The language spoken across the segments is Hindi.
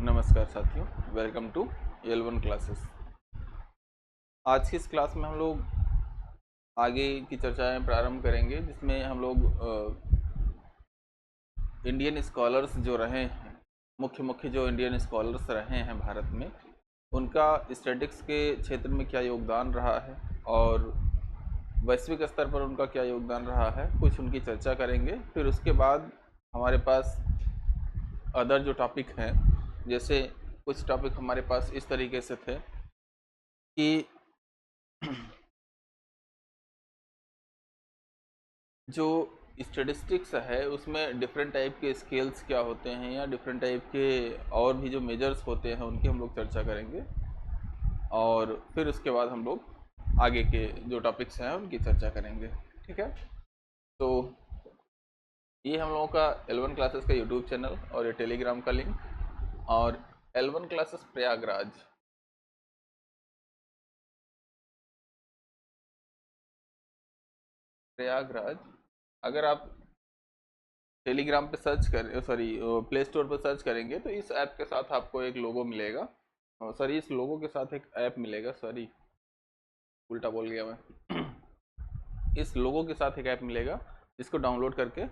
नमस्कार साथियों, वेलकम टू L1 क्लासेस। आज की इस क्लास में हम लोग आगे की चर्चाएं प्रारंभ करेंगे, जिसमें हम लोग इंडियन स्कॉलर्स जो रहे हैं, मुख्य जो इंडियन स्कॉलर्स रहे हैं भारत में, उनका स्टैटिक्स के क्षेत्र में क्या योगदान रहा है और वैश्विक स्तर पर उनका क्या योगदान रहा है, कुछ उनकी चर्चा करेंगे। फिर उसके बाद हमारे पास अदर जो टॉपिक हैं, जैसे कुछ टॉपिक हमारे पास इस तरीके से थे कि जो स्टेटिस्टिक्स है उसमें डिफरेंट टाइप के स्केल्स क्या होते हैं या डिफरेंट टाइप के और भी जो मेजर्स होते हैं उनकी हम लोग चर्चा करेंगे। और फिर उसके बाद हम लोग आगे के जो टॉपिक्स हैं उनकी चर्चा करेंगे। ठीक है, तो ये हम लोगों का L1 क्लासेस का यूट्यूब चैनल और ये टेलीग्राम का लिंक और L1 क्लासेस प्रयागराज। अगर आप टेलीग्राम पे सर्च करें, प्ले स्टोर पर सर्च करेंगे तो इस ऐप के साथ आपको एक लोगो मिलेगा। इस लोगो के साथ एक ऐप मिलेगा। उल्टा बोल गया मैं। इस लोगो के साथ एक ऐप मिलेगा, जिसको डाउनलोड करके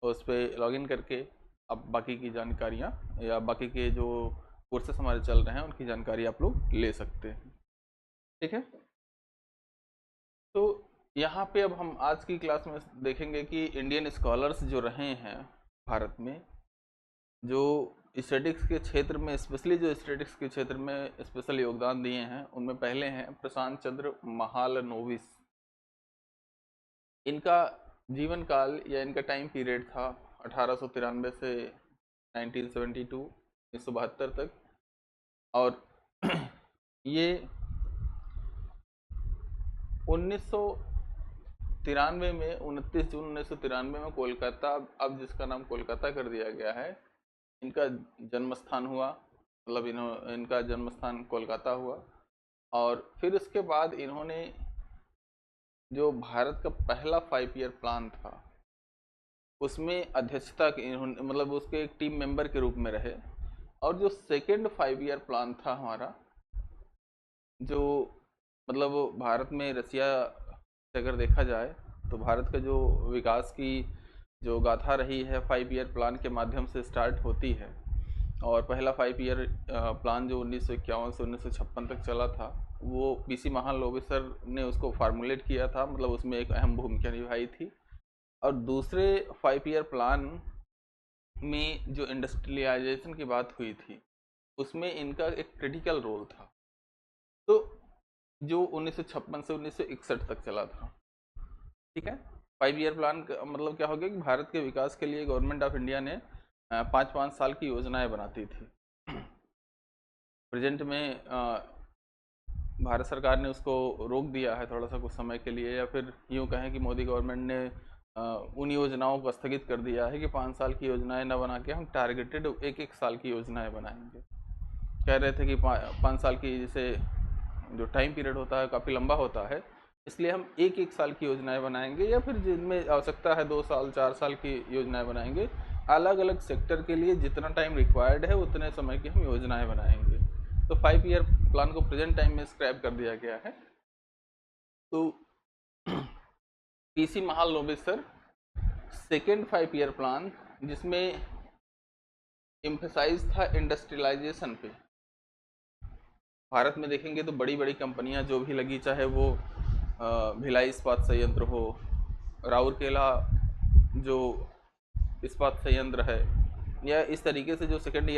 उस पर लॉगिन करके आप बाकी की जानकारियाँ या बाकी के जो कोर्सेस हमारे चल रहे हैं उनकी जानकारी आप लोग ले सकते हैं। ठीक है, तो यहाँ पे अब हम आज की क्लास में देखेंगे कि इंडियन स्कॉलर्स जो रहे हैं भारत में, जो स्टैटिक्स के क्षेत्र में स्पेशल योगदान दिए हैं, उनमें पहले हैं प्रशांत चंद्र महालनोबिस। इनका जीवन काल या इनका टाइम पीरियड था 1893 से 1972 तक। और ये 1993 में 29 जून 1993 में कोलकाता, अब जिसका नाम कोलकाता कर दिया गया है, इनका जन्म स्थान हुआ। मतलब इनका जन्म स्थान कोलकाता हुआ। और फिर उसके बाद इन्होंने जो भारत का पहला 5 ईयर प्लान था उसमें अध्यक्षता की, इन्होंने मतलब उसके एक टीम मेंबर के रूप में रहे। और जो सेकेंड 5 ईयर प्लान था हमारा, जो मतलब भारत में रसिया से अगर देखा जाए तो भारत का जो विकास की जो गाथा रही है 5 ईयर प्लान के माध्यम से स्टार्ट होती है। और पहला 5 ईयर प्लान जो 1951 से 1956 तक चला था, वो पीसी महालनोबिस सर ने उसको फार्मूलेट किया था, मतलब उसमें एक अहम भूमिका निभाई थी। और दूसरे 5 ईयर प्लान में जो इंडस्ट्रियलाइजेशन की बात हुई थी, उसमें इनका एक क्रिटिकल रोल था। तो जो 1956 से 1961 तक चला था। ठीक है, 5 ईयर प्लान का मतलब क्या हो गया कि भारत के विकास के लिए गवर्नमेंट ऑफ इंडिया ने 5-5 साल की योजनाएं बनाती थी। प्रेजेंट में भारत सरकार ने उसको रोक दिया है थोड़ा सा कुछ समय के लिए, या फिर यूँ कहें कि मोदी गवर्नमेंट ने उन योजनाओं को स्थगित कर दिया है कि 5 साल की योजनाएं न बना के हम टारगेटेड 1-1 साल की योजनाएं बनाएंगे। कह रहे थे कि 5 साल की जैसे जो टाइम पीरियड होता है काफ़ी लंबा होता है, इसलिए हम 1-1 साल की योजनाएं बनाएंगे, या फिर जिनमें आवश्यकता है 2 साल 4 साल की योजनाएं बनाएंगे। अलग अलग सेक्टर के लिए जितना टाइम रिक्वायर्ड है उतने समय की हम योजनाएं बनाएंगे। तो 5 ईयर प्लान को प्रेजेंट टाइम में स्क्रैप कर दिया गया है। तो PC Mahalanobis sir second 5 year plan, जिसमें एम्फेसाइज था इंडस्ट्रियलाइजेशन पे। भारत में देखेंगे तो बड़ी बड़ी कंपनियां जो भी लगी, चाहे वो भिलाई इस्पात संयंत्र हो, राउरकेला जो इस्पात संयंत्र है, या इस तरीके से जो सेकेंड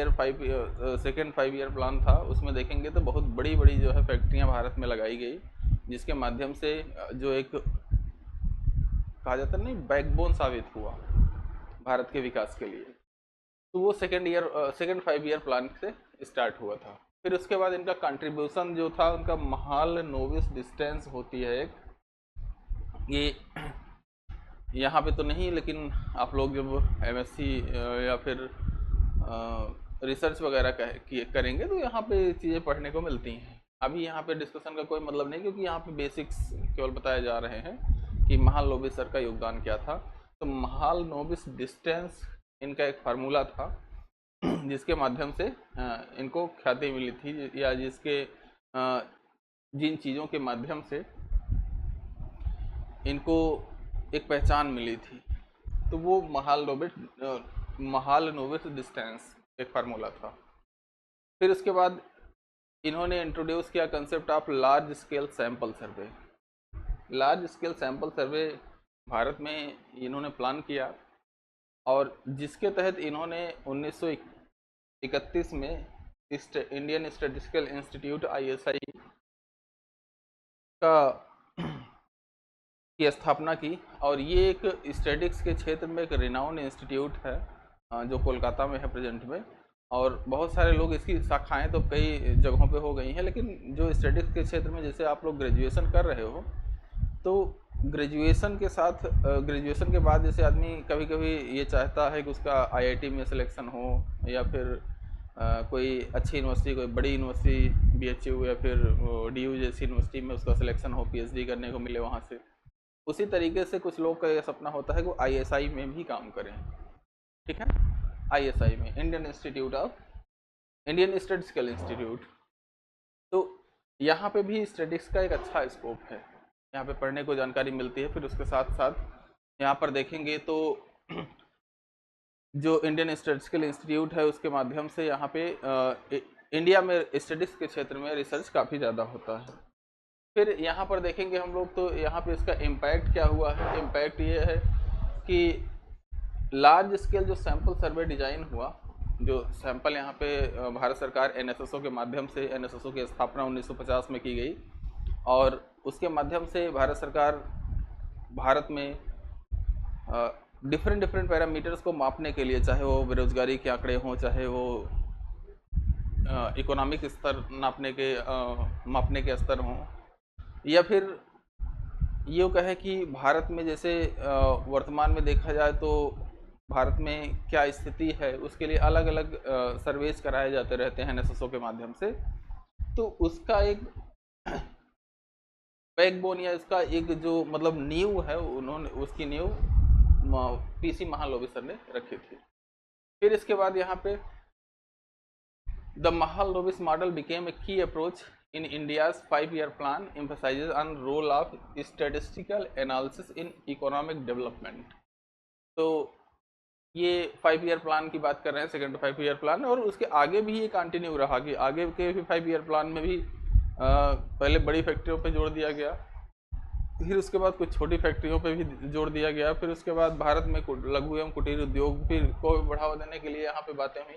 5 ईयर प्लान था, उसमें देखेंगे तो बहुत बड़ी बड़ी जो है फैक्ट्रियां भारत में लगाई गई, जिसके माध्यम से जो एक कहा जाता नहीं बैकबोन साबित हुआ भारत के विकास के लिए। तो वो सेकेंड 5 ईयर प्लान से स्टार्ट हुआ था। फिर उसके बाद इनका कंट्रीब्यूशन जो था, उनका महालनोबिस डिस्टेंस होती है एक, ये यहाँ पे तो नहीं, लेकिन आप लोग जब एमएससी या फिर रिसर्च वगैरह करेंगे तो यहाँ पे चीज़ें पढ़ने को मिलती हैं। अभी यहाँ पे डिस्कशन का कोई मतलब नहीं, क्योंकि यहाँ पे बेसिक्स केवल बताए जा रहे हैं कि महालनोबिस सर का योगदान क्या था। तो महालनोबिस डिस्टेंस इनका एक फार्मूला था जिसके माध्यम से इनको ख्याति मिली थी, या जिसके जिन चीज़ों के माध्यम से इनको एक पहचान मिली थी, तो वो महालनोबिस डिस्टेंस एक फार्मूला था। फिर उसके बाद इन्होंने इंट्रोड्यूस किया concept of large scale sample survey. Large scale sample survey Bharat में इन्होंने प्लान किया, और जिसके तहत इन्होंने 1931 में इंडियन स्टैटिस्टिकल इंस्टीट्यूट ISI का की स्थापना की। और ये एक स्टैटिस्टिक्स के क्षेत्र में एक रिनाउंड इंस्टीट्यूट है, जो कोलकाता में है प्रेजेंट में, और बहुत सारे लोग इसकी शाखाएं तो कई जगहों पे हो गई हैं, लेकिन जो स्टैटिस्टिक्स के क्षेत्र में जैसे आप लोग ग्रेजुएशन कर रहे हो, तो ग्रेजुएशन के साथ ग्रेजुएशन के बाद जैसे आदमी कभी कभी ये चाहता है कि उसका IIT में सिलेक्शन हो, या फिर कोई अच्छी यूनिवर्सिटी, कोई बड़ी यूनिवर्सिटी BHU या फिर DU जैसी यूनिवर्सिटी में उसका सिलेक्शन हो, PhD करने को मिले वहाँ से। उसी तरीके से कुछ लोग का ये सपना होता है कि वो ISI में भी काम करें, ठीक है। ISI में इंडियन स्टैटिस्टिकल इंस्टीट्यूट, तो यहाँ पे भी स्टैटिस्टिक्स का एक अच्छा स्कोप है, यहाँ पे पढ़ने को जानकारी मिलती है। फिर उसके साथ साथ यहाँ पर देखेंगे तो जो इंडियन स्टैटिस्टिकल इंस्टीट्यूट है, उसके माध्यम से यहाँ पे इंडिया में स्टैटिस्टिक्स के क्षेत्र में रिसर्च काफ़ी ज़्यादा होता है। फिर यहाँ पर देखेंगे हम लोग तो यहाँ पे इसका इम्पैक्ट क्या हुआ है। इम्पैक्ट ये है कि लार्ज स्केल जो सैंपल सर्वे डिज़ाइन हुआ, जो सैंपल यहाँ पे भारत सरकार NSSO के माध्यम से, NSSO की स्थापना 1950 में की गई, और उसके माध्यम से भारत सरकार भारत में डिफरेंट पैरामीटर्स को मापने के लिए, चाहे वो बेरोजगारी के आंकड़े हों, चाहे वो इकोनॉमिक स्तर मापने के स्तर हों, या फिर ये कहे कि भारत में जैसे वर्तमान में देखा जाए तो भारत में क्या स्थिति है, उसके लिए अलग अलग सर्वेज कराए जाते रहते हैं NSSO के माध्यम से। तो उसका एक बैकबोन या इसका एक जो मतलब नींव है, उन्होंने उसकी नींव PC महालनोबिस सर ने रखी थी। फिर इसके बाद यहाँ पे the Mahalanobis model became a की approach in India's 5-year plan emphasizes on role of statistical analysis in economic development। तो ये 5-year प्लान की बात कर रहे हैं, सेकेंड 5-year प्लान, और उसके आगे भी ये कंटिन्यू रहा कि आगे के भी 5-year प्लान में भी पहले बड़ी फैक्ट्रियों पे जोर दिया गया, फिर उसके बाद कुछ छोटी फैक्ट्रियों पे भी जोर दिया गया, फिर उसके बाद भारत में लघु एवं कुटीर उद्योग फिर को बढ़ावा देने के लिए यहाँ पे बातें हुई।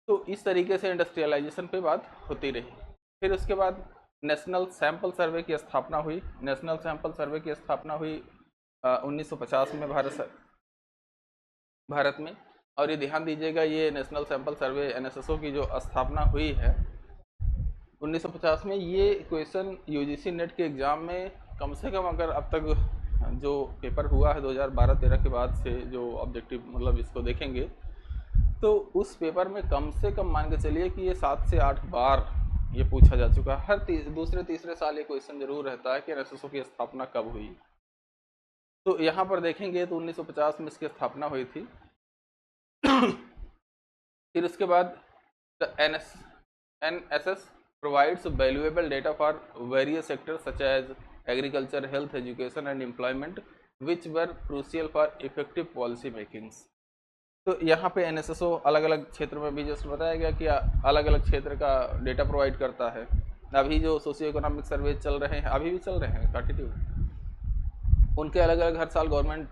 तो इस तरीके से इंडस्ट्रियलाइजेशन पे बात होती रही। फिर उसके बाद नेशनल सैंपल सर्वे की स्थापना हुई। नेशनल सैंपल सर्वे की स्थापना हुई 1950 में भारत में। और ये ध्यान दीजिएगा, ये नेशनल सैंपल सर्वे NSSO की जो स्थापना हुई है 1950 में, ये क्वेश्चन UGC नेट के एग्ज़ाम में कम से कम, अगर अब तक जो पेपर हुआ है 2012-13 के बाद से, जो ऑब्जेक्टिव मतलब इसको देखेंगे, तो उस पेपर में कम से कम मान के चलिए कि ये 7 से 8 बार ये पूछा जा चुका है। हर दूसरे तीसरे साल ये क्वेश्चन जरूर रहता है कि NSSO की स्थापना कब हुई। तो यहाँ पर देखेंगे तो 1950 में इसकी स्थापना हुई थी। फिर उसके बाद NSS provides valuable data for various sectors such as agriculture, health, education and employment, which were crucial for effective policy makings। तो यहाँ पे NSSO अलग अलग क्षेत्र में भी जैसे बताया गया कि अलग अलग क्षेत्र का डेटा प्रोवाइड करता है। अभी जो सोशियो इकोनॉमिक सर्वे चल रहे हैं, अभी भी चल रहे हैं कंटिन्यू, उनके अलग अलग हर साल गवर्नमेंट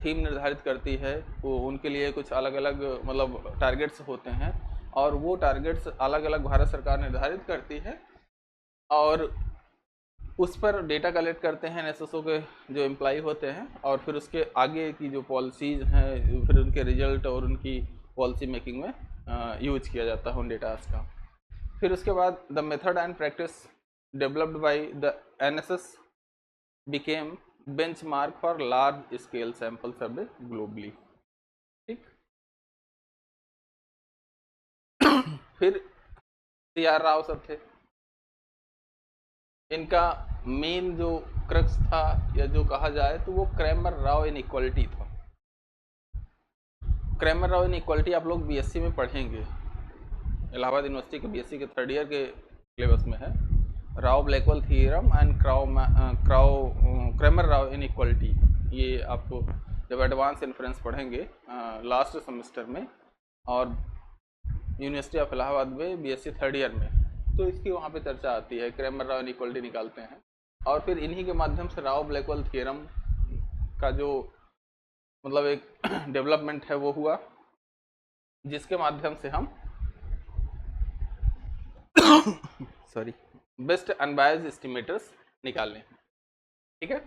थीम निर्धारित करती है, वो उनके लिए कुछ अलग अलग मतलब टारगेट्स होते हैं, और वो टारगेट्स अलग अलग भारत सरकार निर्धारित करती है, और उस पर डेटा कलेक्ट करते हैं NSSO के जो एम्प्लॉई होते हैं, और फिर उसके आगे की जो पॉलिसीज़ हैं, फिर उनके रिजल्ट और उनकी पॉलिसी मेकिंग में यूज किया जाता है उन डेटास का। फिर उसके बाद the method and practice developed by the NSS became benchmark for large scale sample survey globally. ठीक। फिर CR राव सर थे, इनका मेन जो क्रक्स था, या जो कहा जाए तो वो क्रैमर राव इनइक्वालिटी था। क्रैमर राव इनइक्वालिटी आप लोग बीएससी में पढ़ेंगे, इलाहाबाद यूनिवर्सिटी के बीएससी के 3rd ईयर के सिलेबस में है। Rao Blackwell theorem and Cramer Rao inequality, ये आपको जब एडवांस इन्फ्रेंस पढ़ेंगे लास्ट सेमेस्टर में और यूनिवर्सिटी ऑफ इलाहाबाद में बीएससी 3rd ईयर में, तो इसकी वहाँ पे चर्चा आती है, क्रैमर राव इनइक्वालिटी निकालते हैं और फिर इन्हीं के माध्यम से राव ब्लैकवेल थ्योरम का जो मतलब एक डेवलपमेंट है वो हुआ, जिसके माध्यम से हम सॉरी बेस्ट अनबायस्ड एस्टिमेटर्स निकालें। ठीक है,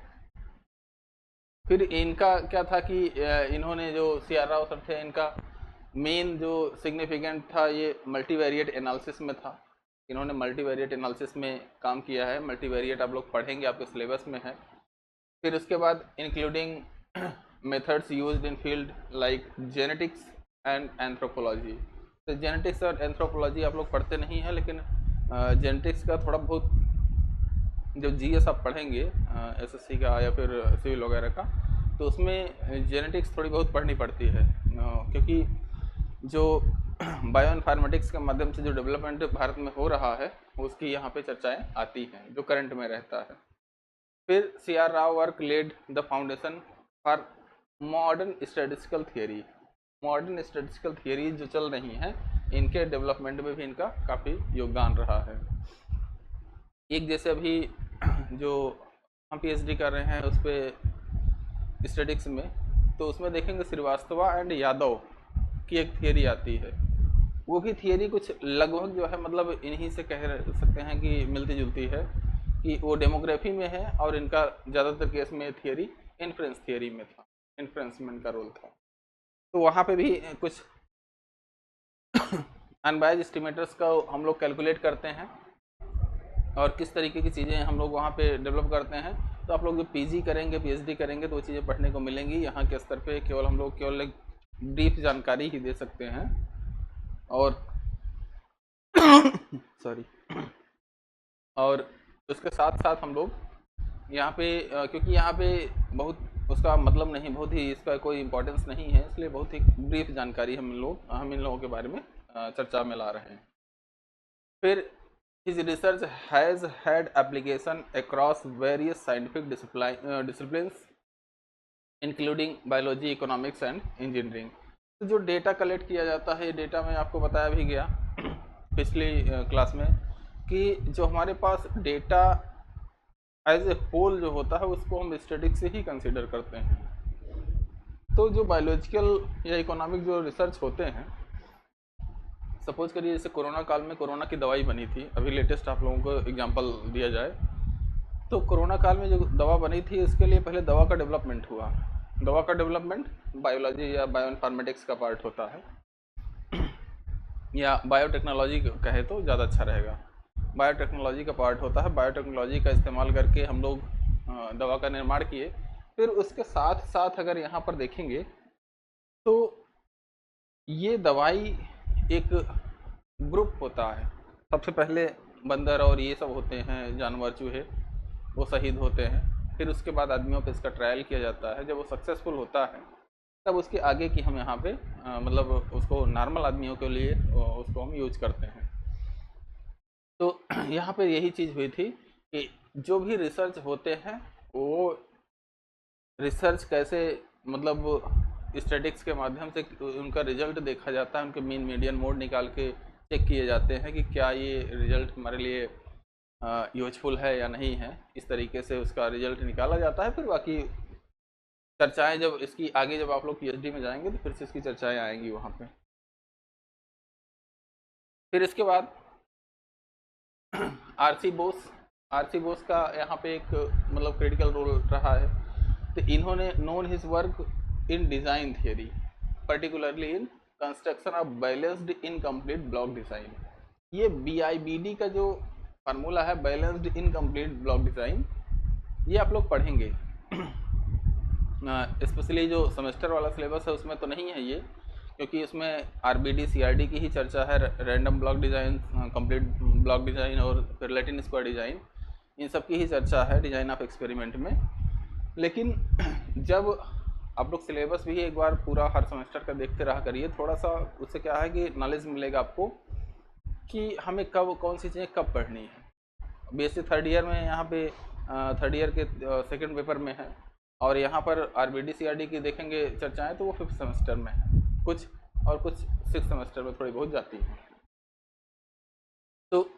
फिर इनका क्या था कि इन्होंने जो CR राव सर थे, इनका मेन जो सिग्निफिकेंट था ये मल्टीवेरिएट एनालिसिस में था। इन्होंने मल्टीवेरिएट एनालिसिस में काम किया है। मल्टीवेरिएट आप लोग पढ़ेंगे, आपके सिलेबस में है। फिर उसके बाद including methods used in field like genetics and anthropology. तो जेनेटिक्स और एंथ्रोपोलॉजी आप लोग पढ़ते नहीं हैं, लेकिन जेनेटिक्स का थोड़ा बहुत जो GS आप पढ़ेंगे SSC का या फिर सिविल वगैरह का, तो उसमें जेनेटिक्स थोड़ी बहुत पढ़नी पड़ती है, क्योंकि जो बायो इन्फॉर्मेटिक्स के माध्यम से जो डेवलपमेंट भारत में हो रहा है उसकी यहाँ पे चर्चाएं आती हैं, जो करंट में रहता है। फिर CR Rao work led the foundation for modern statistical theory. Modern statistical theory जो चल रही हैं, इनके डेवलपमेंट में भी इनका काफ़ी योगदान रहा है। एक जैसे अभी जो हम PhD कर रहे हैं उस पर स्टैटिक्स में, तो उसमें देखेंगे श्रीवास्तवा एंड यादव की एक थियरी आती है। वो भी थियरी कुछ लगभग जो है मतलब इन्हीं से कह सकते हैं कि मिलती जुलती है, कि वो डेमोग्राफी में है और इनका ज़्यादातर केस में थियरी इन्फ्रेंस थियरी में था, इन्फ्रेंसमेंट का रोल था। तो वहाँ पे भी कुछ अनबायस्ड एस्टिमेटर्स का हम लोग कैलकुलेट करते हैं और किस तरीके की चीज़ें हम लोग वहाँ पे डेवलप करते हैं। तो आप लोग जो PG करेंगे, PhD करेंगे, तो वो चीज़ें पढ़ने को मिलेंगी। यहाँ के स्तर पे केवल हम लोग केवल एक ब्रीफ जानकारी ही दे सकते हैं और सॉरी और उसके साथ साथ हम लोग यहाँ पे क्योंकि यहाँ पे बहुत उसका मतलब नहीं, बहुत ही इसका कोई इम्पोर्टेंस नहीं है, इसलिए बहुत ही ब्रीफ जानकारी हम इन लोगों के बारे में चर्चा में ला रहे हैं। फिर his research has had application across various scientific disciplines including biology, economics and engineering। तो जो डेटा कलेक्ट किया जाता है, डेटा में आपको बताया भी गया पिछली क्लास में कि जो हमारे पास डेटा एज ए होल जो होता है उसको हम स्टैटिस्टिक्स से ही कंसीडर करते हैं। तो जो बायोलॉजिकल या इकोनॉमिक जो रिसर्च होते हैं, सपोज करिए जैसे कोरोना काल में कोरोना की दवाई बनी थी, अभी लेटेस्ट आप लोगों को एग्जांपल दिया जाए तो कोरोना काल में जो दवा बनी थी उसके लिए पहले दवा का डेवलपमेंट हुआ। दवा का डेवलपमेंट बायोलॉजी या बायो इन्फॉर्मेटिक्स का पार्ट होता है, या बायोटेक्नोलॉजी कहे तो ज़्यादा अच्छा रहेगा। बायोटेक्नोलॉजी का पार्ट होता है। बायोटेक्नोलॉजी का इस्तेमाल करके हम लोग दवा का निर्माण किए। फिर उसके साथ साथ अगर यहाँ पर देखेंगे तो ये दवाई एक ग्रुप होता है। सबसे पहले बंदर और ये सब होते हैं, जानवर चूहे, वो शहीद होते हैं। फिर उसके बाद आदमियों पे इसका ट्रायल किया जाता है। जब वो सक्सेसफुल होता है तब उसके आगे की हम यहाँ पे मतलब उसको नॉर्मल आदमियों के लिए उसको हम यूज करते हैं। तो यहाँ पे यही चीज़ हुई थी कि जो भी रिसर्च होते हैं वो रिसर्च कैसे मतलब स्टैटिस्टिक्स के माध्यम से उनका रिजल्ट देखा जाता है, उनके मीन मीडियन मोड निकाल के चेक किए जाते हैं कि क्या ये रिजल्ट हमारे लिए यूजफुल है या नहीं है। इस तरीके से उसका रिजल्ट निकाला जाता है। फिर बाकी चर्चाएं जब इसकी आगे जब आप लोग PhD में जाएंगे तो फिर से इसकी चर्चाएं आएंगी वहाँ पे। फिर इसके बाद RC बोस का यहाँ पे एक मतलब क्रिटिकल रोल रहा है। तो इन्होंने known his work in design theory, particularly in construction of balanced incomplete block design. ये BIBD का जो फार्मूला है, बैलेंस्ड इनकम्प्लीट ब्लॉक डिज़ाइन, ये आप लोग पढ़ेंगे। स्पेशली जो सेमेस्टर वाला सिलेबस है उसमें तो नहीं है ये, क्योंकि उसमें RBD CRD की ही चर्चा है, random block design, complete block design और फिर लैटिन स्क्वायर डिज़ाइन, इन सब की ही चर्चा है डिज़ाइन ऑफ एक्सपेरिमेंट में। लेकिन जब आप लोग सिलेबस भी एक बार पूरा हर सेमेस्टर का देखते रहा करिए, थोड़ा सा उससे क्या है कि नॉलेज मिलेगा आपको कि हमें कब कौन सी चीज़ें कब पढ़नी है। बीएससी थर्ड ईयर में यहाँ पे थर्ड ईयर के सेकंड पेपर में है, और यहाँ पर आरबीडी सीआरडी की देखेंगे चर्चाएं तो वो 5th सेमेस्टर में है कुछ, और कुछ 6th सेमेस्टर में थोड़ी बहुत जाती है। तो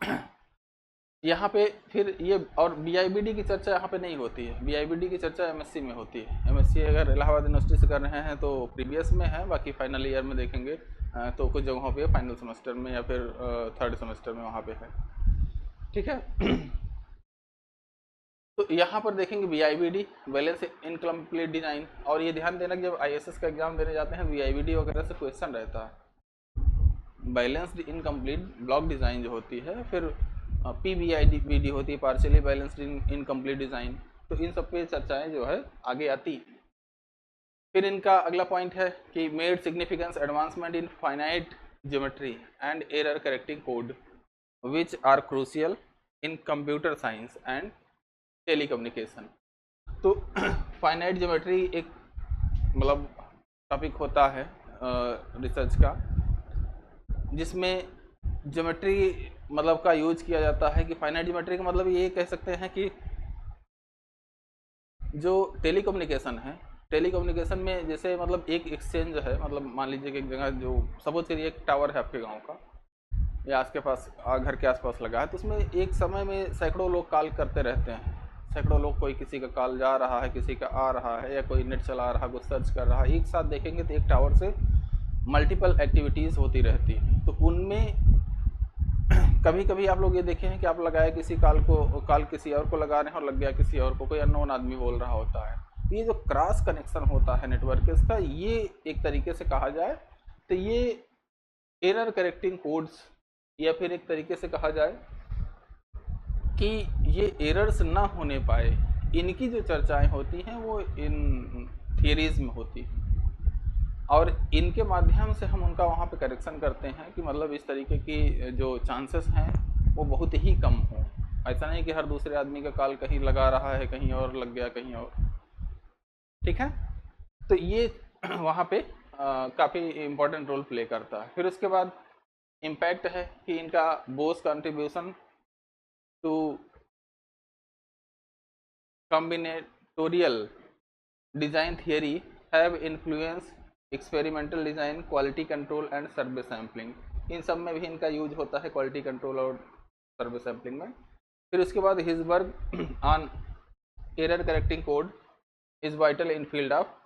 यहाँ पे फिर ये, और बीआईबीडी की चर्चा यहाँ पे नहीं होती है। बीआईबीडी की चर्चा एमएससी में होती है। एमएससी अगर इलाहाबाद यूनिवर्सिटी से कर रहे हैं तो प्रीवियस में है, बाकी फाइनल ईयर में देखेंगे तो कुछ जगहों पे फाइनल सेमेस्टर में या फिर थर्ड सेमेस्टर में वहाँ पे है। ठीक है। तो यहाँ पर देखेंगे बीआईबीडी, बैलेंस इनकम्प्लीट डिजाइन, और ये ध्यान देना कि जब आईएएस का एग्जाम देने जाते हैं बीआईबीडी वगैरह से क्वेश्चन रहता है। बैलेंस्ड इनकम्प्लीट ब्लॉक डिज़ाइन जो होती है, फिर पीबीआईबीडी होती है, पार्शियली बैलेंस्ड इनकम्प्लीट डिज़ाइन, तो इन सब पे चर्चाएं जो है आगे आती हैं। फिर इनका अगला पॉइंट है कि made significance advancement in finite geometry and error correcting code which are crucial in computer science and telecommunication. तो फाइनाइट ज्योमेट्री एक मतलब टॉपिक होता है रिसर्च का, जिसमें ज्योमेट्री मतलब का यूज किया जाता है। कि फाइनाइट ज्योमेट्री का मतलब ये कह सकते हैं कि जो टेलीकम्युनिकेशन है, टेलीकम्युनिकेशन में जैसे मतलब एक एक्सचेंज है, मतलब मान लीजिए कि एक जगह, जो सपोज करिए एक टावर है आपके गांव का या आस के पास घर के आसपास लगा है, तो उसमें एक समय में सैकड़ों लोग कॉल करते रहते हैं। सैकड़ों लोग, कोई किसी का कॉल जा रहा है, किसी का आ रहा है, या कोई नेट चला रहा है, कुछ सर्च कर रहा है, एक साथ देखेंगे तो एक टावर से मल्टीपल एक्टिविटीज़ होती रहती हैं। तो उनमें कभी कभी आप लोग ये देखे हैं कि आप लगाए किसी कॉल किसी और को लगा रहे हैं और लग गया किसी और को, कोई अननोन आदमी बोल रहा होता है। तो ये जो क्रॉस कनेक्शन होता है नेटवर्क इसका, ये एक तरीके से कहा जाए तो ये एरर करेक्टिंग कोड्स, या फिर एक तरीके से कहा जाए कि ये एरर्स ना होने पाए, इनकी जो चर्चाएं होती हैं वो इन थियरीज में होती हैं, और इनके माध्यम से हम उनका वहाँ पे करेक्शन करते हैं कि मतलब इस तरीके की जो चांसेस हैं वो बहुत ही कम हों। ऐसा नहीं कि हर दूसरे आदमी का कॉल कहीं लगा रहा है, कहीं और लग गया, कहीं और। ठीक है, तो ये वहाँ पे काफ़ी इम्पोर्टेंट रोल प्ले करता है। फिर उसके बाद इम्पैक्ट है कि इनका Bose contribution to combinatorial design theory have influence experimental design, quality control and service sampling. इन सब में भी इनका यूज होता है, क्वालिटी कंट्रोल और सर्विस सैम्पलिंग में। फिर उसके बाद his work on error correcting code is vital in field of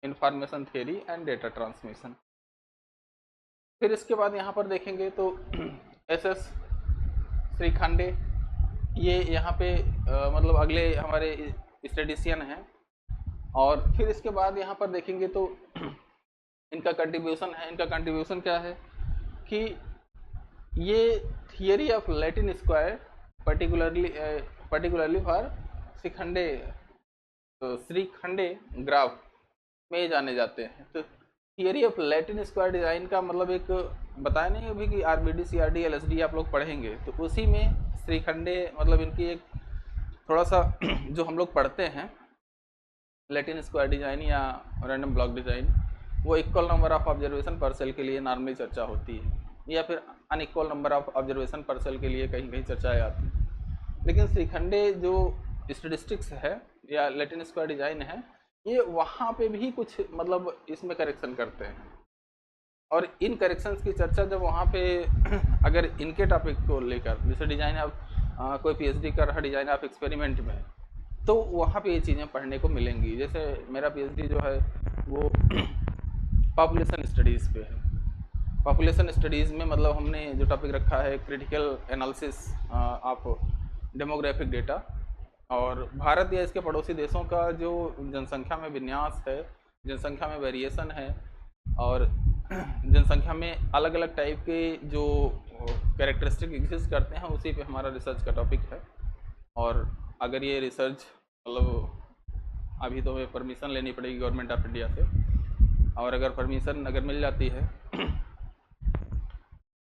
information theory and data transmission. फिर इसके बाद यहाँ पर देखेंगे तो एस श्रीखंडे, ये यहाँ पे मतलब अगले हमारे स्टैटिस्टिशियन हैं। और फिर इसके बाद यहाँ पर देखेंगे तो इनका कंट्रीब्यूशन है। इनका कंट्रीब्यूशन क्या है कि ये theory of Latin square particularly for Shrikhande graph में जाने जाते हैं। तो theory of Latin square design का मतलब एक बताया नहीं अभी कि आरबीडी सीआरडी एलएसडी आप लोग पढ़ेंगे, तो उसी में श्रीखंडे मतलब इनकी एक थोड़ा सा जो हम लोग पढ़ते हैं लैटिन स्क्वायर डिज़ाइन या रैंडम ब्लॉक डिज़ाइन, वो इक्वल नंबर ऑफ ऑब्जर्वेशन पर सेल के लिए नॉर्मली चर्चा होती है, या फिर अनइक्वल नंबर ऑफ ऑब्जर्वेशन पर सेल के लिए कहीं कहीं चर्चाएँ आती है। लेकिन श्रीखंडे जो स्टैटिस्टिक्स है या लैटिन स्क्वायर डिज़ाइन है, ये वहाँ पे भी कुछ मतलब इसमें करेक्शन करते हैं। और इन करेक्शंस की चर्चा जब वहाँ पे अगर इनके टॉपिक को लेकर, जैसे डिज़ाइन ऑफ कोई पीएचडी कर रहा डिज़ाइन ऑफ एक्सपेरिमेंट में, तो वहाँ पे ये चीज़ें पढ़ने को मिलेंगी। जैसे मेरा पीएचडी जो है वो पॉपुलेशन स्टडीज़ पे है। पॉपुलेशन स्टडीज़ में मतलब हमने जो टॉपिक रखा है critical analysis of demographic data, और भारत या इसके पड़ोसी देशों का जो जनसंख्या में विन्यास है, जनसंख्या में वेरिएशन है, और जनसंख्या में अलग अलग टाइप के जो कैरेक्टरिस्टिक एग्जिस्ट करते हैं, उसी पे हमारा रिसर्च का टॉपिक है। और अगर ये रिसर्च मतलब अभी तो हमें परमिशन लेनी पड़ेगी गवर्नमेंट ऑफ इंडिया से, और अगर परमिशन अगर मिल जाती है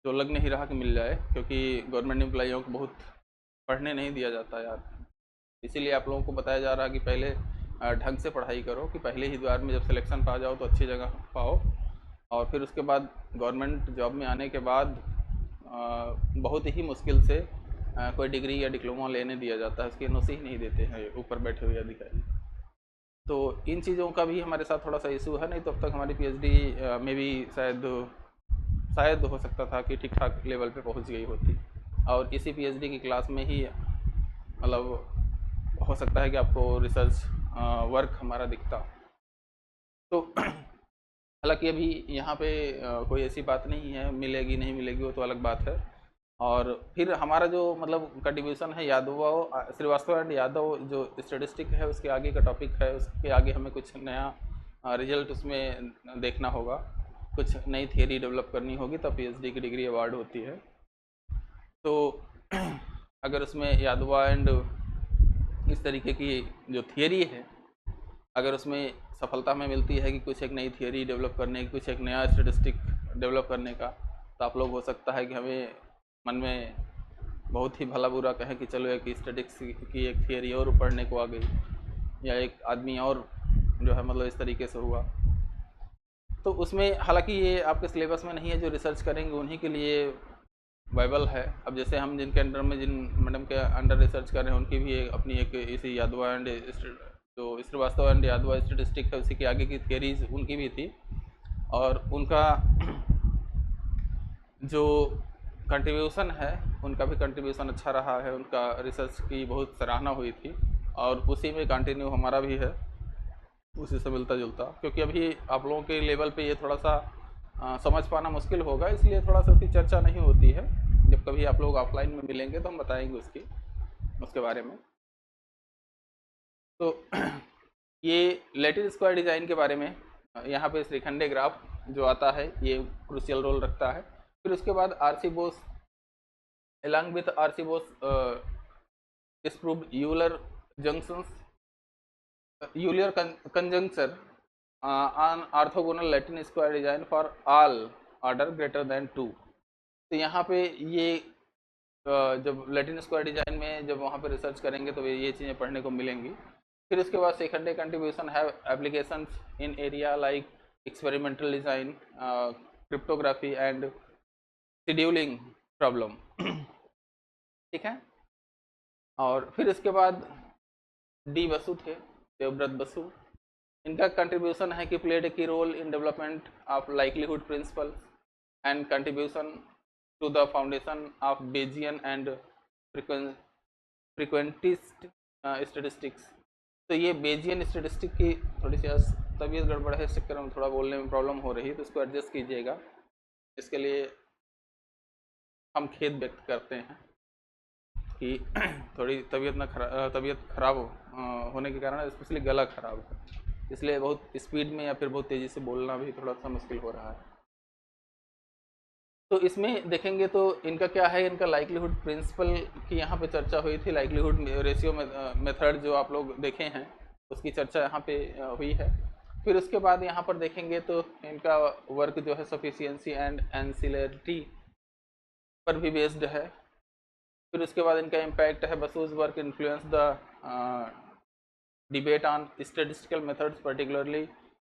तो लग नहीं रहा कि मिल जाए, क्योंकि गवर्नमेंट एम्प्लॉइयों को बहुत पढ़ने नहीं दिया जाता यार। इसीलिए आप लोगों को बताया जा रहा है कि पहले ढंग से पढ़ाई करो कि पहले ही बार में जब सिलेक्शन पा जाओ तो अच्छी जगह पाओ, और फिर उसके बाद गवर्नमेंट जॉब में आने के बाद बहुत ही मुश्किल से कोई डिग्री या डिप्लोमा लेने दिया जाता है, उसकी एनओसी ही नहीं देते हैं ऊपर बैठे हुए अधिकारी। तो इन चीज़ों का भी हमारे साथ थोड़ा सा इशू है, नहीं तो अब तक हमारी पीएचडी में भी शायद हो सकता था कि ठीक ठाक लेवल पे पहुंच गई होती, और इसी पीएचडी की क्लास में ही मतलब हो सकता है कि आपको रिसर्च वर्क हमारा दिखता। तो हालांकि अभी यहाँ पे कोई ऐसी बात नहीं है, मिलेगी नहीं मिलेगी वो तो अलग बात है। और फिर हमारा जो मतलब कंट्रीब्यूशन है श्रीवास्तव एंड यादव जो स्टेटिस्टिक है उसके आगे का टॉपिक है, उसके आगे हमें कुछ नया रिजल्ट उसमें देखना होगा, कुछ नई थियरी डेवलप करनी होगी, तब पीएचडी की डिग्री अवार्ड होती है। तो अगर उसमें यादव एंड इस तरीके की जो थियरी है, अगर उसमें सफलता हमें मिलती है कि कुछ एक नई थियरी डेवलप करने की, कुछ एक नया स्टेटिस्टिक डेवलप करने का, तो आप लोग हो सकता है कि हमें मन में बहुत ही भला बुरा कहें कि चलो एक स्टैटिक्स की एक थियरी और पढ़ने को आ गई, या एक आदमी और जो है मतलब इस तरीके से हुआ। तो उसमें हालांकि ये आपके सिलेबस में नहीं है, जो रिसर्च करेंगे उन्हीं के लिए वाइबल है। अब जैसे हम जिनके अंडर में जिन मैडम के अंडर रिसर्च कर रहे हैं उनकी भी अपनी एक इसी यादव एंड जो श्रीवास्तव एंड यादव स्टेटिस्टिक है उसी के आगे की थियरीज उनकी भी थी, और उनका जो कंट्रीब्यूशन है उनका भी कंट्रीब्यूशन अच्छा रहा है, उनका रिसर्च की बहुत सराहना हुई थी, और उसी में कंटिन्यू हमारा भी है, उसी से मिलता जुलता। क्योंकि अभी आप लोगों के लेवल पे ये थोड़ा सा समझ पाना मुश्किल होगा, इसलिए थोड़ा सा उसकी चर्चा नहीं होती है। जब कभी आप लोग ऑफलाइन में मिलेंगे तो हम बताएंगे उसके बारे में। तो ये लैटिन स्क्वायर डिज़ाइन के बारे में यहाँ पे श्रीखंडे ग्राफ जो आता है ये क्रूशियल रोल रखता है। फिर उसके बाद RC Bose along with RC Bose disproved Euler conjecture on orthogonal Latin square design for all order greater than 2। तो यहाँ पे ये जब लैटिन स्क्वायर डिजाइन में जब वहाँ पे रिसर्च करेंगे तो ये चीज़ें पढ़ने को मिलेंगी। फिर उसके बाद सेकेंडरी कंट्रीब्यूशन है applications in area like experimental design, cryptography and scheduling problem. ठीक है। और फिर इसके बाद डी बसु थे, देवव्रत बसु, इनका कंट्रीब्यूशन है कि played a key role in development of likelihood principle and contribution to the foundation of Bayesian and frequentist statistics. तो ये बेजियन स्टेटिस्टिक की थोड़ी सी तबीयत गड़बड़ है, इस चक्कर में थोड़ा बोलने में प्रॉब्लम हो रही है, तो इसको एडजस्ट कीजिएगा। इसके लिए हम खेद व्यक्त करते हैं कि थोड़ी तबीयत खराब होने के कारण, स्पेशली गला खराब है, इसलिए बहुत स्पीड में या फिर बहुत तेज़ी से बोलना भी थोड़ा सा मुश्किल हो रहा है। तो इसमें देखेंगे तो इनका क्या है, इनका लाइकलीहुड प्रिंसिपल की यहाँ पे चर्चा हुई थी, लाइकलीहुड रेशियो मेथड जो आप लोग देखे हैं उसकी चर्चा यहाँ पे हुई है। फिर उसके बाद यहाँ पर देखेंगे तो इनका वर्क जो है सफिशिएंसी एंड एंसिलरिटी पर भी बेस्ड है। फिर उसके बाद इनका इम्पैक्ट है Basu's work influence the debate on statistical methods, particularly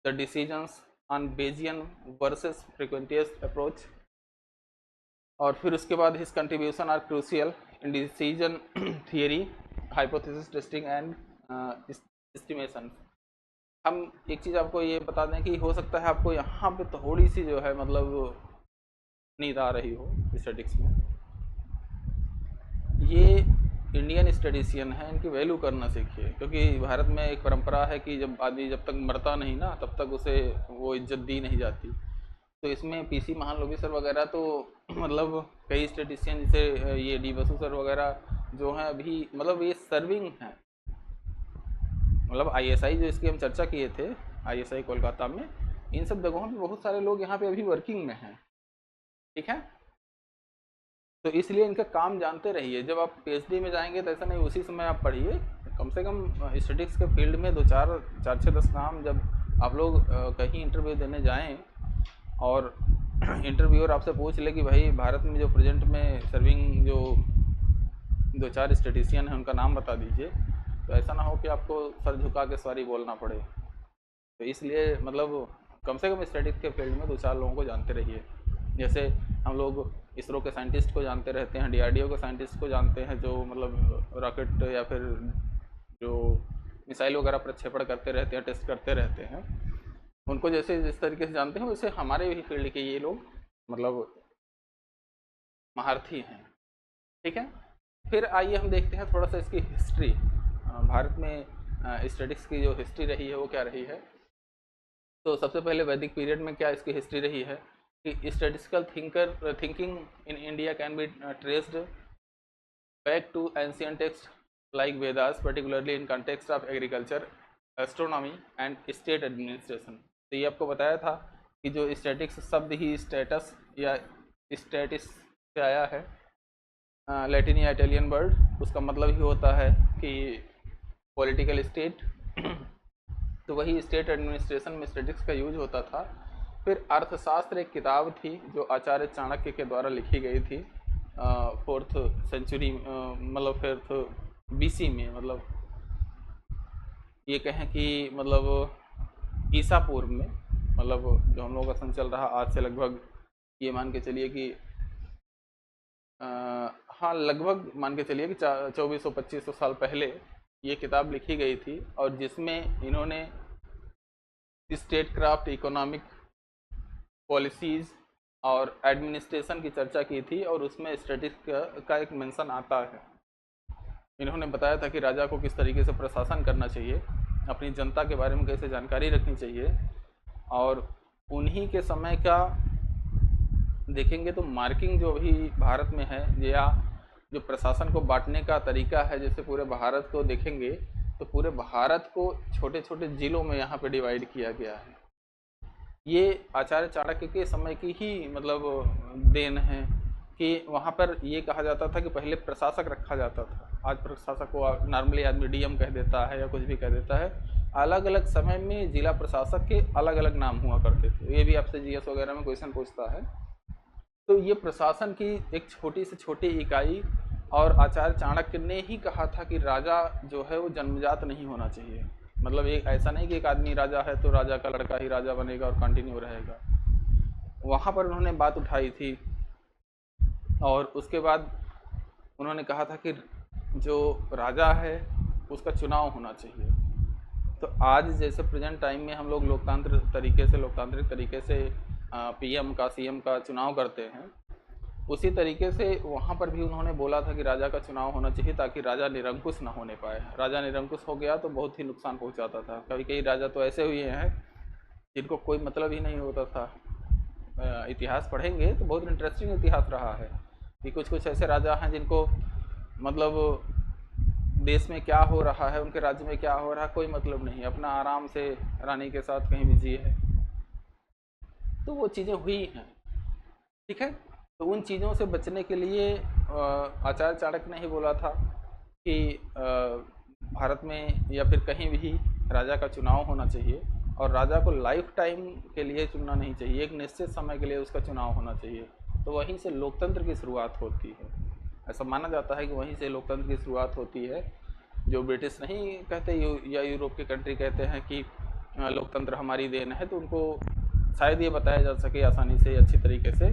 the decisions on Bayesian versus frequentist approach. और फिर उसके बाद his contribution are crucial in decision theory, hypothesis testing and estimation. हम एक चीज़ आपको ये बता दें कि हो सकता है आपको यहाँ पे थोड़ी सी जो है मतलब नींद आ रही हो स्टैटिक्स में। ये इंडियन स्टैटिस्टिशियन है, इनकी वैल्यू करना सीखिए, क्योंकि भारत में एक परंपरा है कि जब आदमी जब तक मरता नहीं ना तब तक उसे वो इज्जत दी नहीं जाती। तो इसमें पीसी महालनोबी सर वगैरह तो मतलब कई स्टैटिस्टिशियन जैसे ये डी बसु सर वगैरह जो हैं अभी मतलब ये सर्विंग हैं, मतलब आईएसआई जो इसकी हम चर्चा किए थे आईएसआई कोलकाता में, इन सब जगहों पे बहुत सारे लोग यहाँ पे अभी वर्किंग में हैं। ठीक है, तो इसलिए इनका काम जानते रहिए। जब आप पीएचडी में जाएंगे तो ऐसा नहीं उसी समय आप पढ़िए, कम से कम स्टैटिस्टिक्स के फील्ड में 2-4-6-10 काम जब आप लोग कहीं इंटरव्यू देने जाएं और इंटरव्यूअर आपसे पूछ ले कि भाई भारत में जो प्रेजेंट में सर्विंग जो 2-4 स्टैटिस्टिशियन हैं उनका नाम बता दीजिए, तो ऐसा ना हो कि आपको सर झुका के सॉरी बोलना पड़े। तो इसलिए मतलब कम से कम स्टैटिक्स के फील्ड में 2-4 लोगों को जानते रहिए। जैसे हम लोग इसरो के साइंटिस्ट को जानते रहते हैं, DRDO के साइंटिस्ट को जानते हैं, जो मतलब रॉकेट या फिर जो मिसाइल वगैरह प्रक्षेपण करते रहते हैं, टेस्ट करते रहते हैं, उनको जैसे जिस तरीके से जानते हैं वैसे हमारे भी फील्ड के ये लोग मतलब महारथी हैं। ठीक है, फिर आइए हम देखते हैं थोड़ा सा इसकी हिस्ट्री। भारत में स्टैटिक्स की जो हिस्ट्री रही है वो क्या रही है। तो सबसे पहले वैदिक पीरियड में क्या इसकी हिस्ट्री रही है कि statistical thinking in India can be traced back to ancient text like Vedas, particularly in context of agriculture, astronomy and state administration. तो ये आपको बताया था कि जो स्टैटिक्स शब्द ही स्टेटस या स्टैटिस से आया है, लैटिन या इटालियन वर्ड, उसका मतलब ही होता है कि पॉलिटिकल स्टेट। तो वही स्टेट एडमिनिस्ट्रेशन में स्टैटिक्स का यूज होता था। फिर अर्थशास्त्र एक किताब थी जो आचार्य चाणक्य के द्वारा लिखी गई थी 4th सेंचुरी, मतलब 5th BC में, मतलब ये कहें कि मतलब ईसा पूर्व में, मतलब जो हम लोगों का सन चल रहा आज से लगभग ये मान के चलिए कि हाँ लगभग मान के चलिए कि 2400-2500 साल पहले ये किताब लिखी गई थी, और जिसमें इन्होंने स्टेट क्राफ्ट, इकोनॉमिक पॉलिसीज़ और एडमिनिस्ट्रेशन की चर्चा की थी, और उसमें स्टैटिस्टिक्स का एक मेंशन आता है। इन्होंने बताया था कि राजा को किस तरीके से प्रशासन करना चाहिए, अपनी जनता के बारे में कैसे जानकारी रखनी चाहिए, और उन्हीं के समय का देखेंगे तो मार्किंग जो अभी भारत में है, या जो प्रशासन को बांटने का तरीका है, जैसे पूरे भारत को देखेंगे तो पूरे भारत को छोटे छोटे जिलों में यहाँ पे डिवाइड किया गया है। ये आचार्य चाणक्य के समय की ही मतलब देन है कि वहाँ पर ये कहा जाता था कि पहले प्रशासक रखा जाता था। आज प्रशासक को नॉर्मली आदमी डीएम कह देता है या कुछ भी कह देता है। अलग अलग समय में जिला प्रशासक के अलग अलग नाम हुआ करते थे। ये भी आपसे जीएस वगैरह में क्वेश्चन पूछता है। तो ये प्रशासन की एक छोटी से छोटी इकाई, और आचार्य चाणक्य ने ही कहा था कि राजा जो है वो जन्मजात नहीं होना चाहिए। मतलब एक ऐसा नहीं कि एक आदमी राजा है तो राजा का लड़का ही राजा बनेगा और कंटिन्यू रहेगा। वहाँ पर उन्होंने बात उठाई थी, और उसके बाद उन्होंने कहा था कि जो राजा है उसका चुनाव होना चाहिए। तो आज जैसे प्रेजेंट टाइम में हम लोग लोकतांत्रिक तरीके से पीएम का, सीएम का चुनाव करते हैं, उसी तरीके से वहाँ पर भी उन्होंने बोला था कि राजा का चुनाव होना चाहिए, ताकि राजा निरंकुश ना होने पाए। राजा निरंकुश हो गया तो बहुत ही नुकसान पहुँचाता था। कभी कई राजा तो ऐसे हुए हैं जिनको कोई मतलब ही नहीं होता था। इतिहास पढ़ेंगे तो बहुत इंटरेस्टिंग इतिहास रहा है कि कुछ कुछ ऐसे राजा हैं जिनको मतलब देश में क्या हो रहा है, उनके राज्य में क्या हो रहा है, कोई मतलब नहीं, अपना आराम से रानी के साथ कहीं भी जिए है। तो वो चीज़ें हुई हैं, ठीक है। तो उन चीज़ों से बचने के लिए आचार्य चाणक्य ने ही बोला था कि भारत में या फिर कहीं भी राजा का चुनाव होना चाहिए, और राजा को लाइफ टाइम के लिए चुनना नहीं चाहिए, एक निश्चित समय के लिए उसका चुनाव होना चाहिए। तो वहीं से लोकतंत्र की शुरुआत होती है। ऐसा माना जाता है कि वहीं से लोकतंत्र की शुरुआत होती है। जो ब्रिटिश नहीं कहते या यूरोप की कंट्री कहते हैं कि लोकतंत्र हमारी देन है, तो उनको शायद ये बताया जा सके आसानी से, अच्छी तरीके से,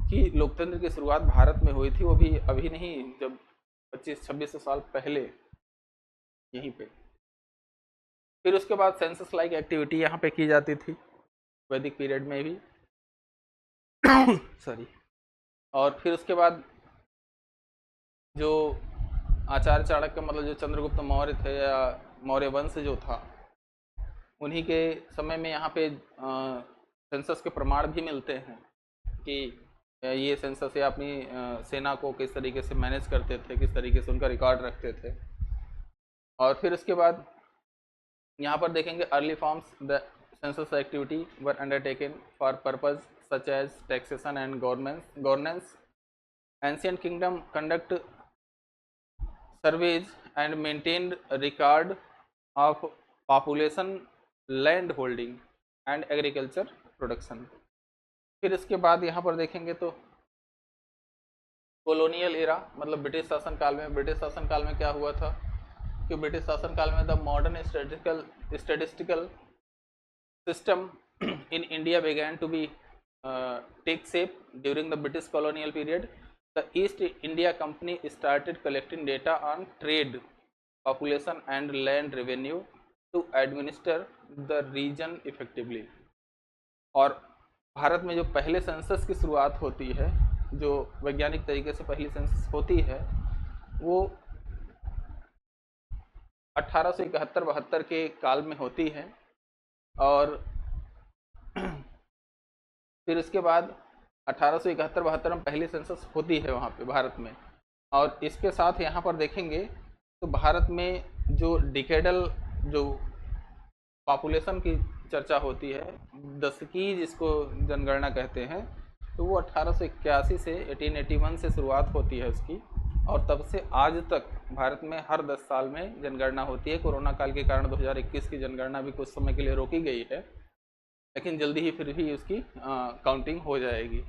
कि लोकतंत्र की शुरुआत भारत में हुई थी, वो भी अभी नहीं, जब 2500-2600 साल पहले यहीं पे। फिर उसके बाद सेंसस लाइक एक्टिविटी यहाँ पे की जाती थी वैदिक पीरियड में भी सॉरी। और फिर उसके बाद जो आचार्य चाणक्य, मतलब जो चंद्रगुप्त मौर्य थे या मौर्य वंश जो था, उन्हीं के समय में यहाँ पे सेंसस के प्रमाण भी मिलते हैं कि ये सेंसस या अपनी सेना को किस तरीके से मैनेज करते थे, किस तरीके से उनका रिकॉर्ड रखते थे। और फिर उसके बाद यहाँ पर देखेंगे early forms the census activity were undertaken for purpose such as taxation and governance. Ancient kingdom conduct surveys and maintained record of population, land holding and agriculture production. फिर इसके बाद यहाँ पर देखेंगे तो कॉलोनियल एरा, मतलब ब्रिटिश शासन काल में क्या हुआ था कि ब्रिटिश शासनकाल में the modern statistical system in India began to be take shape during the British colonial period. The East India Company started collecting data on trade, population and land revenue to administer the region effectively. और भारत में जो पहले सेंसस की शुरुआत होती है, जो वैज्ञानिक तरीके से पहली सेंसस होती है, वो 1871-72 के काल में होती है। और फिर उसके बाद 1871-72 में पहली सेंसस होती है वहाँ पे भारत में। और इसके साथ यहाँ पर देखेंगे तो भारत में जो डिकेडल जो पॉपुलेशन की चर्चा होती है, दशकी जिसको जनगणना कहते हैं, तो वो 1881 से 1881 से शुरुआत होती है उसकी, और तब से आज तक भारत में हर 10 साल में जनगणना होती है। कोरोना काल के कारण 2021 की जनगणना भी कुछ समय के लिए रोकी गई है, लेकिन जल्दी ही फिर भी उसकी काउंटिंग हो जाएगी।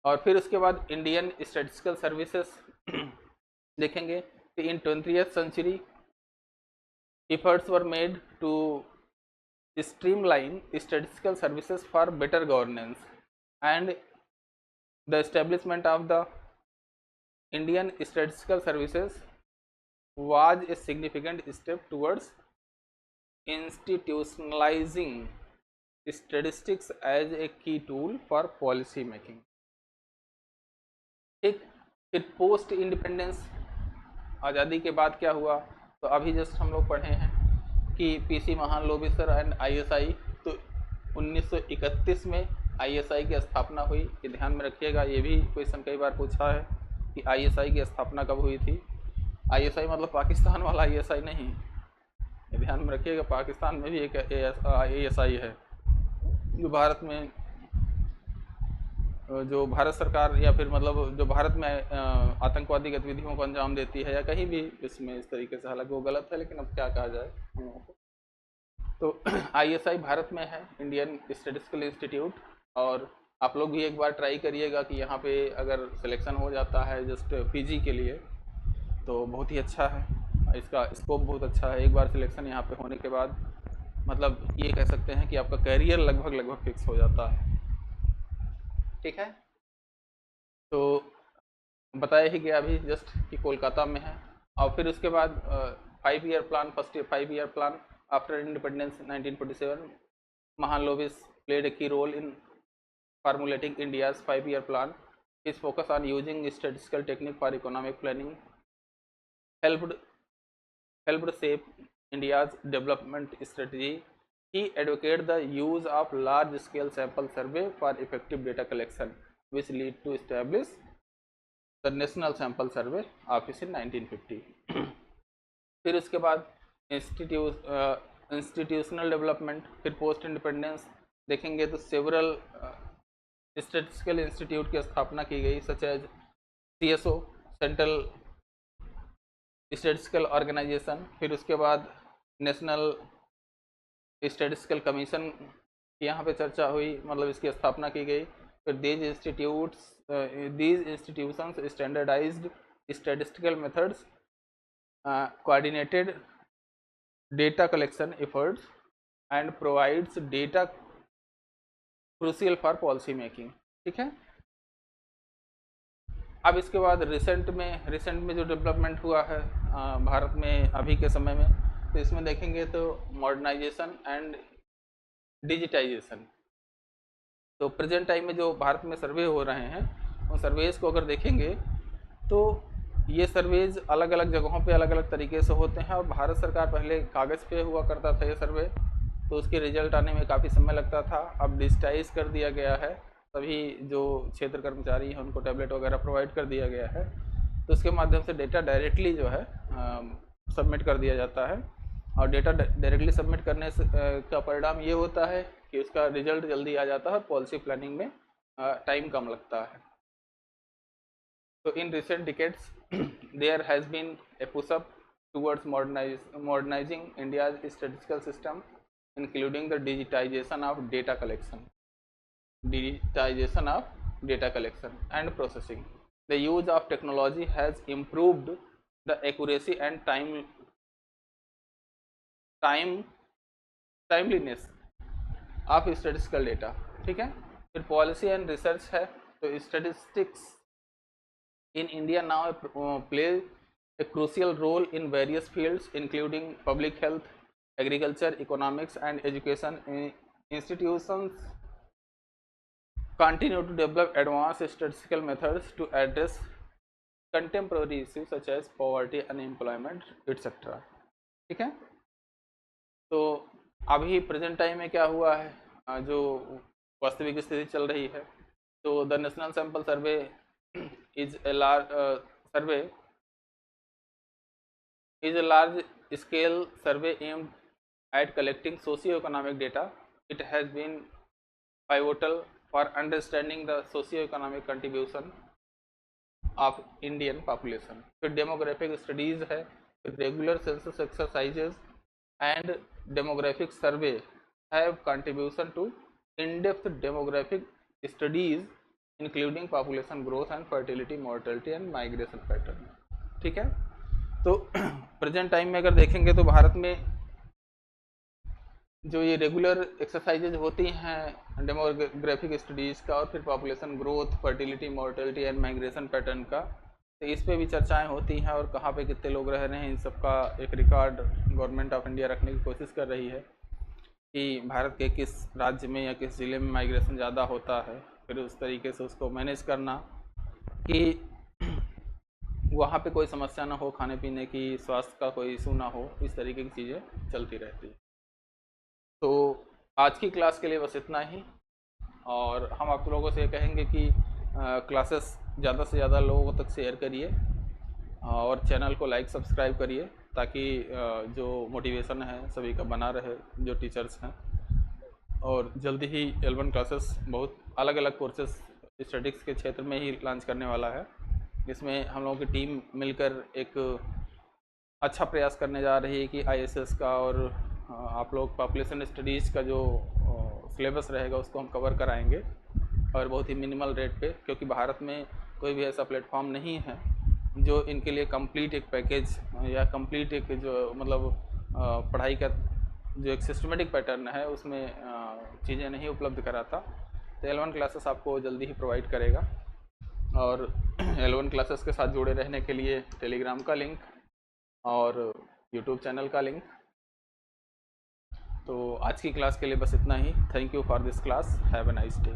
और फिर उसके बाद इंडियन स्टैटिस्टिकल सर्विसेज देखेंगे कि in 20th century efforts were made to streamline statistical services for better governance, and the establishment of the Indian Statistical Services was a significant step towards institutionalizing statistics as a key tool for policy making. ठीक, फिर पोस्ट इंडिपेंडेंस आज़ादी के बाद क्या हुआ, तो अभी जस्ट हम लोग पढ़े हैं कि पीसी महालनोबिस एंड आईएसआई, तो 1931 में आईएसआई की स्थापना हुई। ये ध्यान में रखिएगा, ये भी क्वेश्चन कई बार पूछा है कि आईएसआई की स्थापना कब हुई थी। आईएसआई मतलब पाकिस्तान वाला आईएसआई नहीं, ये ध्यान में रखिएगा। पाकिस्तान में भी एक आईएसआई है जो भारत में, जो भारत सरकार या फिर मतलब जो भारत में आतंकवादी गतिविधियों को अंजाम देती है, या कहीं भी इसमें इस तरीके से, हालांकि वो गलत है लेकिन अब क्या कहा जाए हम लोगों को। तो आईएसआई भारत में है, इंडियन स्टैटिस्टिकल इंस्टीट्यूट। और आप लोग भी एक बार ट्राई करिएगा कि यहाँ पे अगर सिलेक्शन हो जाता है जस्ट पीजी के लिए तो बहुत ही अच्छा है, इसका स्कोप बहुत अच्छा है। एक बार सिलेक्शन यहाँ पे होने के बाद मतलब ये कह सकते हैं कि आपका करियर लगभग फिक्स हो जाता है। ठीक है, तो बताया ही गया अभी जस्ट कि कोलकाता में है। और फिर उसके बाद 5 year plan, first 5 year plan after independence 1947, Mahalanobis played a key role in formulating India's 5-year plan. His focus on using statistical technique for economic planning helped shape India's development strategy. He advocated the use of large-scale sample survey for effective data collection, which led to establish the National Sample Survey Office in 1950. फिर उसके बाद इंस्टीट्यूशनल डेवलपमेंट, फिर पोस्ट इंडिपेंडेंस देखेंगे तो सेवरल स्टैटिस्टिकल इंस्टीट्यूट की स्थापना की गई, such as CSO central statistical organisation. फिर उसके बाद नेशनल स्टैटिस्टिकल कमीशन की यहाँ पे चर्चा हुई, मतलब इसकी स्थापना की गई। फिर these institutions standardized statistical methods, coordinated data collection efforts and provides data crucial for policy making। ठीक है, अब इसके बाद रिसेंट में जो डेवलपमेंट हुआ है भारत में अभी के समय में, तो इसमें देखेंगे तो मॉडर्नाइजेशन एंड डिजिटाइजेशन। तो प्रेजेंट टाइम में जो भारत में सर्वे हो रहे हैं उन सर्वेज को अगर देखेंगे तो ये सर्वेज अलग अलग जगहों पे अलग अलग तरीके से होते हैं। और भारत सरकार पहले कागज़ पे हुआ करता था ये सर्वे, तो उसके रिजल्ट आने में काफ़ी समय लगता था। अब डिजिटाइज कर दिया गया है, सभी जो क्षेत्र कर्मचारी हैं उनको टैबलेट वगैरह प्रोवाइड कर दिया गया है, तो उसके माध्यम से डेटा डायरेक्टली जो है सबमिट कर दिया जाता है। और डेटा डायरेक्टली सबमिट करने से का परिणाम ये होता है कि उसका रिजल्ट जल्दी आ जाता है, पॉलिसी प्लानिंग में टाइम कम लगता है। तो in recent decades there has been a push up towards modernising India's statistical system, including the digitisation of data collection and processing. The use of technology has improved the accuracy and timeliness of statistical data, ठीक है। फिर पॉलिसी एंड रिसर्च है, तो statistics in India now play a crucial role in various fields including public health, agriculture, economics and education. Institutions continue to develop advanced statistical methods to address contemporary issues such as poverty, unemployment, etc. ठीक है। तो अभी प्रेजेंट टाइम में क्या हुआ है, जो वास्तविक स्थिति चल रही है, तो the national sample survey is a large scale survey aimed at collecting socio-economic data. It has been pivotal for understanding the socio-economic contribution of Indian population. फिर demographic studies है, फिर regular census exercises and demographic survey have contribution to in-depth demographic studies including population growth and fertility, mortality and migration pattern, ठीक है। तो प्रेजेंट टाइम में अगर देखेंगे तो भारत में जो ये रेगुलर एक्सरसाइजेज होती हैं डेमोग्राफिक स्टडीज़ का और फिर population growth, fertility, mortality and migration pattern का, तो इस पे भी चर्चाएं होती हैं और कहाँ पे कितने लोग रह रहे हैं, इन सब का एक रिकॉर्ड गवर्नमेंट ऑफ इंडिया रखने की कोशिश कर रही है कि भारत के किस राज्य में या किस ज़िले में माइग्रेशन ज़्यादा होता है, फिर उस तरीके से उसको मैनेज करना कि वहाँ पे कोई समस्या ना हो, खाने पीने की, स्वास्थ्य का कोई इशू ना हो, इस तरीके की चीज़ें चलती रहती है। तो आज की क्लास के लिए बस इतना ही, और हम आप लोगों से कहेंगे कि क्लासेस ज़्यादा से ज़्यादा लोगों तक शेयर करिए और चैनल को लाइक सब्सक्राइब करिए ताकि जो मोटिवेशन है सभी का बना रहे, जो टीचर्स हैं। और जल्दी ही L1 क्लासेस बहुत अलग अलग कोर्सेस स्टैटिस्टिक्स के क्षेत्र में ही लॉन्च करने वाला है, जिसमें हम लोगों की टीम मिलकर एक अच्छा प्रयास करने जा रही है कि ISS का और आप लोग पॉपुलेशन स्टडीज़ का जो सिलेबस रहेगा उसको हम कवर कराएंगे, और बहुत ही मिनिमल रेट पे, क्योंकि भारत में कोई भी ऐसा प्लेटफॉर्म नहीं है जो इनके लिए कंप्लीट एक पैकेज या कंप्लीट एक जो मतलब पढ़ाई का जो एक सिस्टमेटिक पैटर्न है उसमें चीज़ें नहीं उपलब्ध कराता। तो L1 क्लासेस आपको जल्दी ही प्रोवाइड करेगा, और L1 क्लासेस के साथ जुड़े रहने के लिए टेलीग्राम का लिंक और यूट्यूब चैनल का लिंक। तो आज की क्लास के लिए बस इतना ही। Thank you for this class, have a nice day.